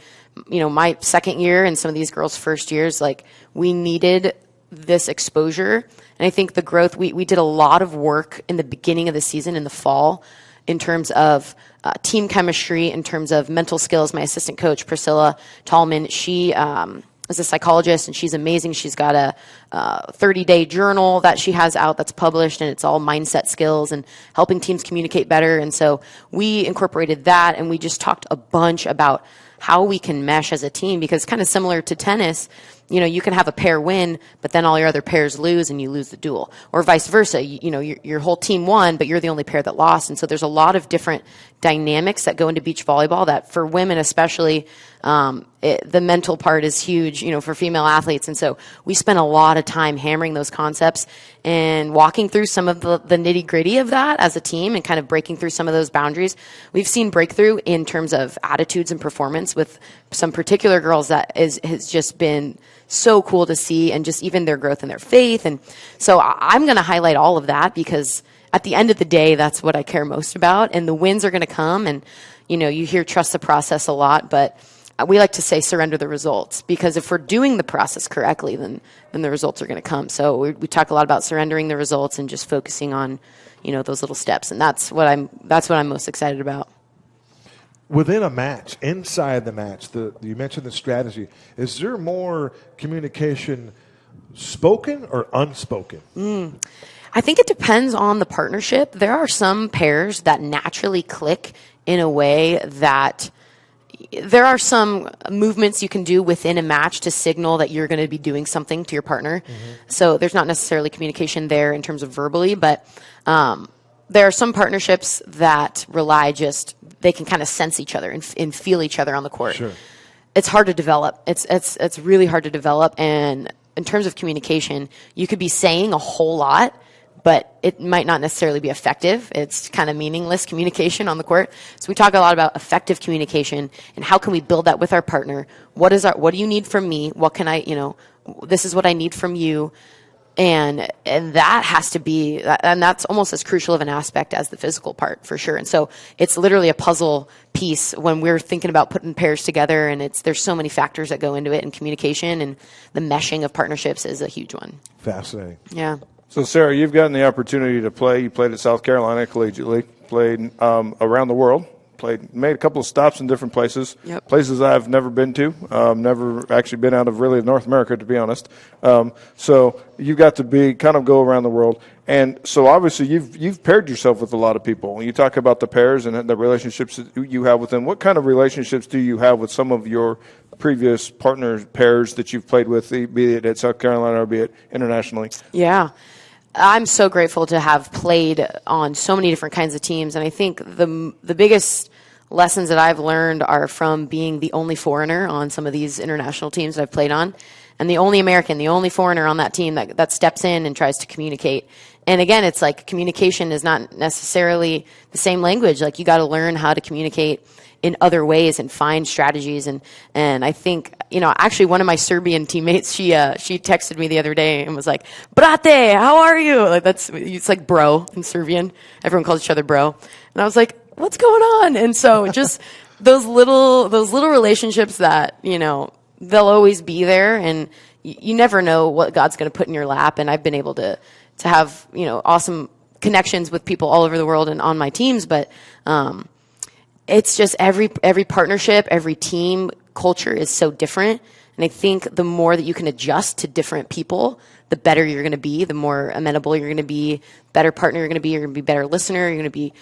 my second year and some of these girls' first years, like, we needed this exposure. And I think the growth, we did a lot of work in the beginning of the season in the fall in terms of team chemistry, in terms of mental skills. My assistant coach, Priscilla Tallman, she is a psychologist, and she's amazing. She's got a 30-day journal that she has out that's published, and it's all mindset skills and helping teams communicate better. And so we incorporated that, and we just talked a bunch about how we can mesh as a team, because kind of similar to tennis, you can have a pair win, but then all your other pairs lose and you lose the duel, or vice versa. Your whole team won, but you're the only pair that lost. And so there's a lot of different dynamics that go into beach volleyball that, for women especially, the mental part is huge, for female athletes. And so we spent a lot of time hammering those concepts and walking through some of the nitty gritty of that as a team and kind of breaking through some of those boundaries. We've seen breakthrough in terms of attitudes and performance with some particular girls that has just been so cool to see, and just even their growth in their faith. And so I'm going to highlight all of that, because at the end of the day, that's what I care most about. And the wins are going to come. And, you hear trust the process a lot, but we like to say surrender the results, because if we're doing the process correctly, then the results are going to come. So we talk a lot about surrendering the results and just focusing on, those little steps. And that's what I'm most excited about. Within a match, inside the match, you mentioned the strategy. Is there more communication spoken or unspoken? I think it depends on the partnership. There are some pairs that naturally click in a way that there are some movements you can do within a match to signal that you're going to be doing something to your partner. Mm-hmm. So there's not necessarily communication there in terms of verbally, but there are some partnerships that they can kind of sense each other and feel each other on the court. Sure. It's hard to develop. It's really hard to develop. And in terms of communication, you could be saying a whole lot, but it might not necessarily be effective. It's kind of meaningless communication on the court. So we talk a lot about effective communication and how can we build that with our partner. What do you need from me? What can this is what I need from you. And that has to be, and that's almost as crucial of an aspect as the physical part, for sure. And so it's literally a puzzle piece when we're thinking about putting pairs together, and there's so many factors that go into it, and communication and the meshing of partnerships is a huge one. Fascinating. Yeah. So, Sarah, you've gotten the opportunity to play. You played at South Carolina collegiately, played around the world, made a couple of stops in different places, Yep. Places I've never been to, never actually been out of really North America, to be honest. So you got to go around the world. And so obviously you've paired yourself with a lot of people. When you talk about the pairs and the relationships that you have with them, what kind of relationships do you have with some of your previous partner pairs that you've played with, be it at South Carolina or be it internationally? Yeah. I'm so grateful to have played on so many different kinds of teams. And I think the biggest lessons that I've learned are from being the only foreigner on some of these international teams that I've played on, and the only American, the only foreigner on that team that steps in and tries to communicate. And again, it's like communication is not necessarily the same language. Like, you got to learn how to communicate in other ways and find strategies. And I think, actually one of my Serbian teammates, she texted me the other day and was like, "Brate, how are you?" Like, it's like bro in Serbian. Everyone calls each other bro. And I was like, "What's going on?" And so just those little relationships that, they'll always be there, and you never know what God's going to put in your lap. And I've been able to have, awesome connections with people all over the world and on my teams. But, it's just every partnership, every team culture is so different. And I think the more that you can adjust to different people, the better you're going to be, the more amenable you're going to be, better partner you're going to be better listener, you're going to be,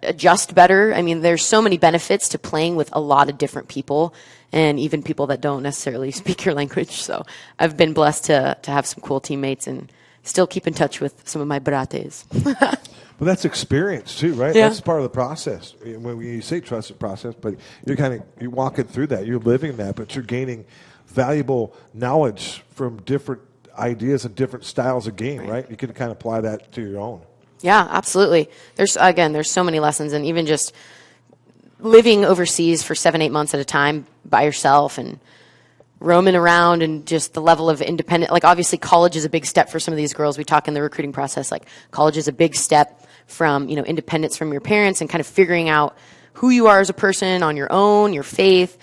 adjust better. I mean, there's so many benefits to playing with a lot of different people, and even people that don't necessarily speak your language. So I've been blessed to have some cool teammates and still keep in touch with some of my brates. Well, that's experience too, right? Yeah. That's part of the process. When you say trusted process, but you're walking through that, you're living that, but you're gaining valuable knowledge from different ideas and different styles of game, right? You can kind of apply that to your own. Yeah, absolutely. There's so many lessons, and even just living overseas for 7-8 months at a time by yourself and roaming around, and just the level of independent, like obviously college is a big step for some of these girls. We talk in the recruiting process, like college is a big step from, independence from your parents and kind of figuring out who you are as a person on your own, your faith,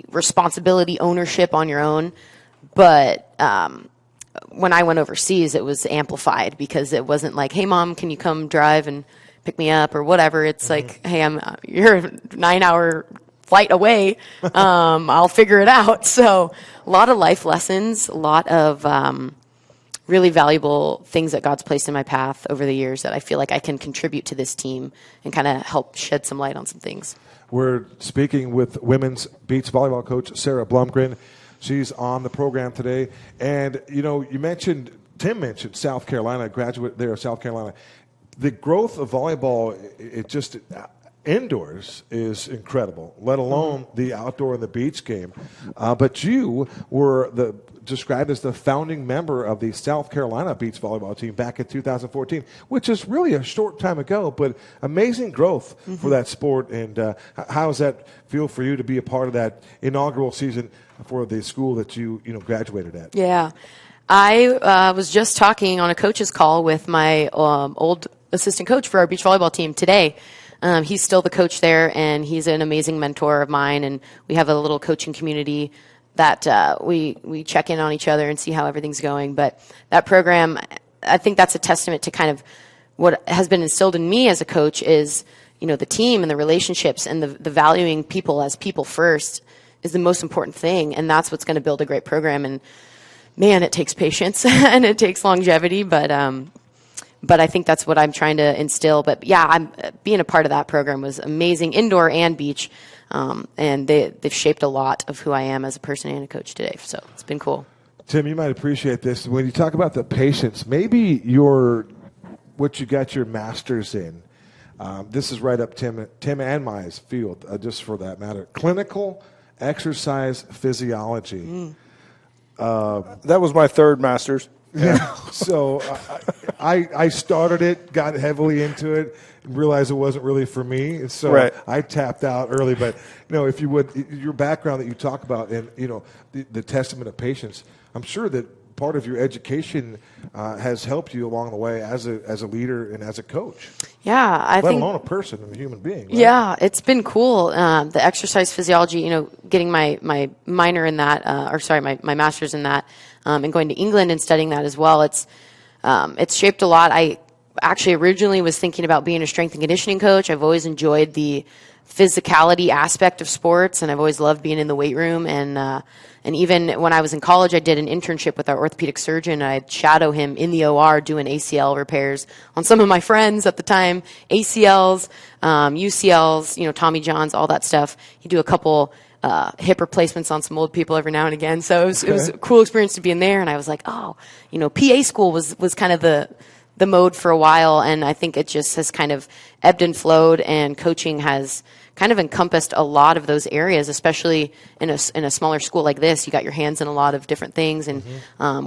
responsibility, ownership on your own. But when I went overseas, it was amplified because it wasn't like, hey, Mom, can you come drive and pick me up or whatever. It's like, hey, you're a 9-hour flight away. I'll figure it out. So a lot of life lessons, a lot of really valuable things that God's placed in my path over the years that I feel like I can contribute to this team and kind of help shed some light on some things. We're speaking with women's beach volleyball coach Sarah Blomgren. She's on the program today. And, Tim mentioned South Carolina, graduate there of South Carolina. The growth of volleyball, indoors is incredible, let alone the outdoor and the beach game. But you were described as the founding member of the South Carolina beach volleyball team back in 2014, which is really a short time ago, but amazing growth for that sport. And how does that feel for you to be a part of that inaugural season for the school that you graduated at? Yeah. I was just talking on a coach's call with my old assistant coach for our beach volleyball team today. He's still the coach there, and he's an amazing mentor of mine, and we have a little coaching community that we check in on each other and see how everything's going. But that program, I think that's a testament to kind of what has been instilled in me as a coach is, the team and the relationships and the valuing people as people first is the most important thing, and that's what's going to build a great program. And man, it takes patience and it takes longevity, but I think that's what I'm trying to instill. But yeah, being a part of that program was amazing, indoor and beach, and they've shaped a lot of who I am as a person and a coach today. So it's been cool. Tim, you might appreciate this. When you talk about the patience, maybe what you got your master's in, this is right up Tim and my field, just for that matter, clinical exercise physiology. That was my third master's. Yeah. So I started it, got heavily into it, realized it wasn't really for me. And so I tapped out early. But, if you would, your background that you talk about and, the testament of patience, I'm sure that part of your education has helped you along the way as a leader and as a coach. Yeah, I think. Let alone a person and a human being. Right? Yeah, it's been cool. The exercise physiology, getting my minor in that, my master's in that, and going to England and studying that as well. It's shaped a lot. I actually originally was thinking about being a strength and conditioning coach. I've always enjoyed the physicality aspect of sports, and I've always loved being in the weight room. And even when I was in college, I did an internship with our orthopedic surgeon. I'd shadow him in the OR doing ACL repairs on some of my friends at the time, ACLs, UCLs, Tommy Johns, all that stuff. He'd do a couple hip replacements on some old people every now and again. So it was a cool experience to be in there. And I was like, PA school was kind of the mode for a while. And I think it just has kind of ebbed and flowed, and coaching has kind of encompassed a lot of those areas, especially in a smaller school like this. You got your hands in a lot of different things, and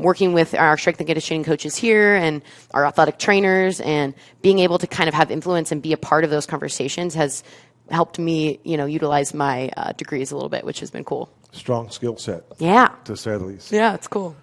working with our strength and conditioning coaches here and our athletic trainers, and being able to kind of have influence and be a part of those conversations has helped me, utilize my degrees a little bit, which has been cool. Strong skill set. Yeah. To say the least. Yeah, it's cool.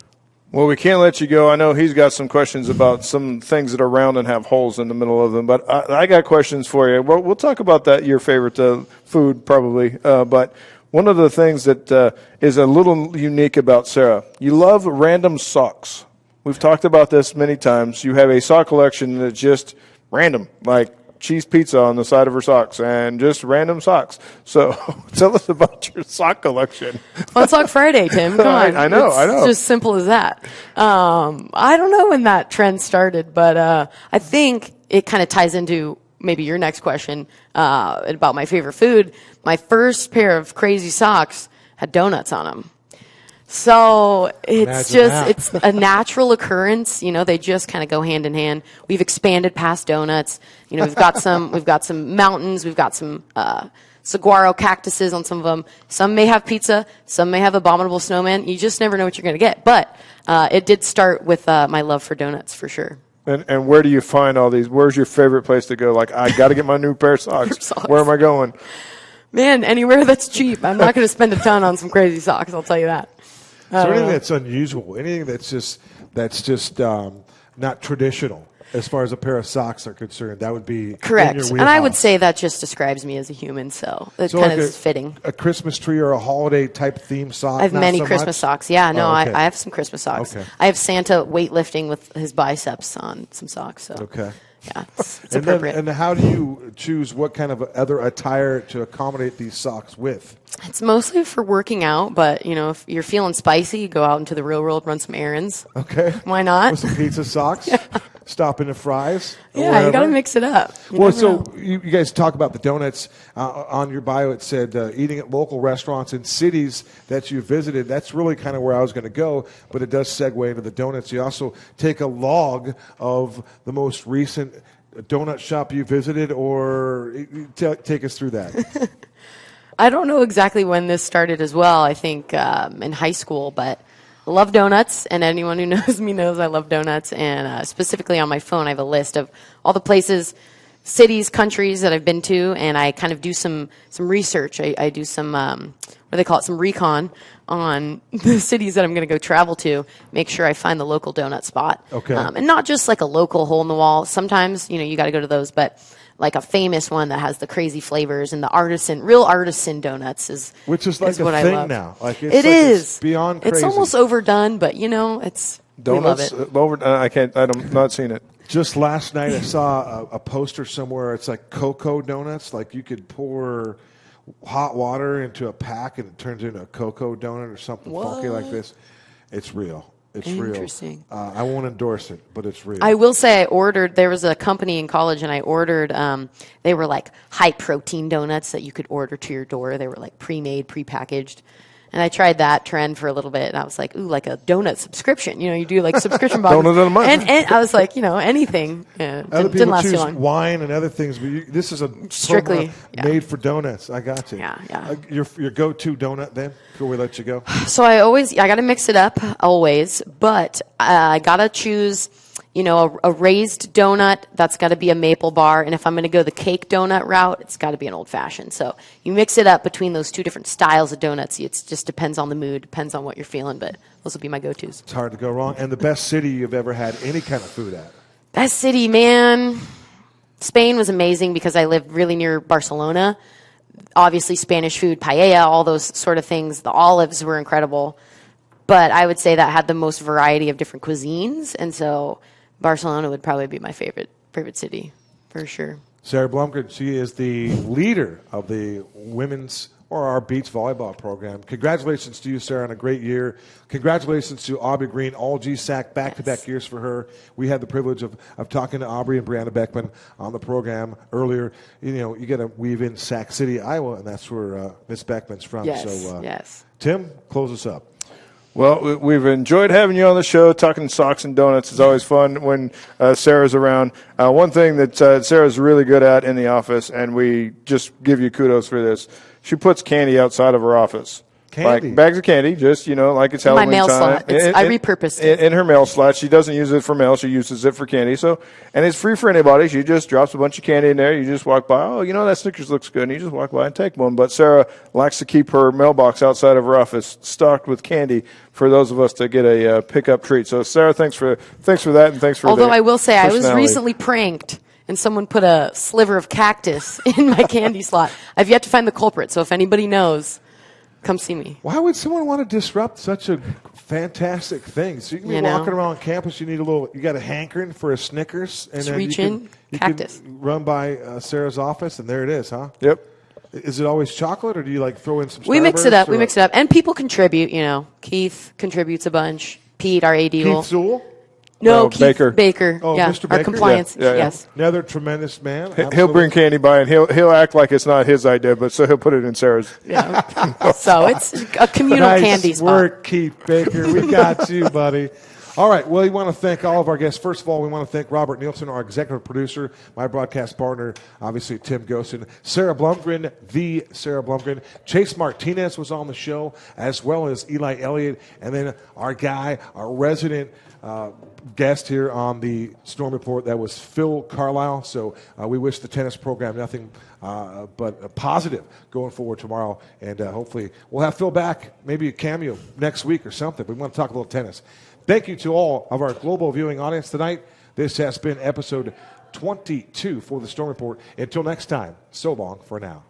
Well, we can't let you go. I know he's got some questions about some things that are round and have holes in the middle of them, but I got questions for you. We'll talk about that, your favorite food probably, but one of the things that is a little unique about Sarah, you love random socks. We've talked about this many times. You have a sock collection that's just random, like cheese pizza on the side of her socks and just random socks. So tell us about your sock collection. Fun Sock Friday, Tim. Come on. I know. It's just simple as that. I don't know when that trend started, but I think it kind of ties into maybe your next question about my favorite food. My first pair of crazy socks had donuts on them. So it's a natural occurrence. They just kind of go hand in hand. We've expanded past donuts. We've got some mountains. We've got some saguaro cactuses on some of them. Some may have pizza. Some may have abominable snowman. You just never know what you're going to get. But it did start with my love for donuts for sure. And where do you find all these? Where's your favorite place to go? Like, I got to get my new pair of socks. Where am I going? Man, anywhere that's cheap. I'm not going to spend a ton on some crazy socks. I'll tell you that. So anything that's unusual, anything that's just not traditional as far as a pair of socks are concerned, that would be correct. in your And I would wheelhouse. say that just describes me as a human, so it So kind like of is fitting. a Christmas tree or a holiday type theme sock. I have not many so Christmas much? socks. Yeah, no, Oh, okay. I have some Christmas socks. Okay. I have Santa weightlifting with his biceps on some socks. So Okay. yeah, it's And appropriate. and how do you choose what kind of other attire to accommodate these socks with? It's mostly for working out, but if you're feeling spicy, you go out into the real world, run some errands. Okay. Why not? With some pizza socks. Stop into Fry's. or Yeah, you got to wherever. mix it up. You Well, never so know. you guys talk about the donuts. On your bio, it said eating at local restaurants in cities that you visited. That's really kind of where I was going to go, but it does segue into the donuts. You also take a log of the most recent donut shop you visited, or take us through that. I don't know exactly when this started as well. I think in high school, but I love donuts, and anyone who knows me knows I love donuts. And specifically on my phone, I have a list of all the places, cities, countries that I've been to, and I kind of do some research. I do some what do they call it, some recon on the cities that I'm going to go travel to. Make sure I find the local donut spot. Okay. And not just like a local hole in the wall. Sometimes you got to go to those, but like a famous one that has the crazy flavors and the real artisan donuts Which is like what a I thing love. now. Like It it's is beyond crazy. It's almost overdone, but it's we love Donuts it. over. I'm not seen it. Just last night, I saw a poster somewhere. It's like cocoa donuts. Like you could pour hot water into a pack and it turns into a cocoa donut or something funky like this. It's real. It's Interesting. real. I won't endorse it, but it's real. I will say there was a company in college and I ordered, they were like high protein donuts that you could order to your door. They were like pre-made, pre-packaged. And I tried that trend for a little bit and I was like, ooh, like a donut subscription. You do like subscription boxes. Donut of the month. And I was like, anything. Yeah, Other didn't people last too choose long. wine and other things, but this is a Strictly, program yeah. made for donuts. I got you. Yeah. Your go-to donut then before we let you go. So I got to mix it up always, but I got to choose, a raised donut. That's got to be a maple bar. And if I'm going to go the cake donut route, it's got to be an old fashioned. So you mix it up between those two different styles of donuts. It just depends on the mood, depends on what you're feeling, but those will be my go-tos. It's hard to go wrong. And the best city you've ever had any kind of food at? Best city, man. Spain was amazing because I lived really near Barcelona. Obviously, Spanish food, paella, all those sort of things. The olives were incredible. But I would say that had the most variety of different cuisines. And so Barcelona would probably be my favorite city, for sure. Sarah Blomgren, she is the leader of the women's or our beach volleyball program. Congratulations to you, Sarah, on a great year. Congratulations to Aubrey Green, all GSAC back-to-back years for her. We had the privilege of talking to Aubrey and Brianna Beckman on the program earlier. You got to weave in Sac City, Iowa, and that's where Miss Beckman's from. Yes, So, yes. Tim, close us up. Well, we've enjoyed having you on the show. Talking socks and donuts is always fun when Sarah's around. One thing that Sarah's really good at in the office, and we just give you kudos for this, she puts candy outside of her office. Candy? Like bags of candy, just, like it's Halloween My mail time. slot. I repurposed it. In her mail slot. She doesn't use it for mail. She uses it for candy. So, and it's free for anybody. She just drops a bunch of candy in there. You just walk by. Oh, that Snickers looks good. And you just walk by and take one. But Sarah likes to keep her mailbox outside of her office stocked with candy for those of us to get a pickup treat. So, Sarah, thanks for that, and thanks for Although the I will say I was personality. recently pranked and someone put a sliver of cactus in my candy slot. I've yet to find the culprit, so if anybody knows, come see me. Why would someone want to disrupt such a fantastic thing? So you can be walking around campus, you got a hankering for a Snickers, and Just then reach you in, cactus. Can run by Sarah's office, and there it is, huh? Yep. Is it always chocolate, or do you throw in some? We mix it Starburst, up. We mix it up, and people contribute. Keith contributes a bunch. Pete, our AD, Keith Zool? No, Keith Baker. Oh, yeah, Mr. our Baker? compliance. Yeah. Yes. Another tremendous man. He'll bring candy by, and he'll act like it's not his idea, but so he'll put it in Sarah's. Yeah. So it's a communal nice candy spot. work, Keith Baker. We got you, buddy. All right. Well, we want to thank all of our guests. First of all, we want to thank Robert Nielsen, our executive producer, my broadcast partner, obviously Tim Gooszen, Sarah Blomgren, the Sarah Blomgren. Chase Martinez was on the show, as well as Eli Elliott, and then our guy, our resident guest here on the Storm Report, that was Phil Carlisle. So we wish the tennis program nothing but positive going forward tomorrow, and hopefully we'll have Phil back, maybe a cameo next week or something. We want to talk a little tennis. Thank you to all of our global viewing audience tonight. This has been episode 22 for the Storm Report. Until next time, so long for now.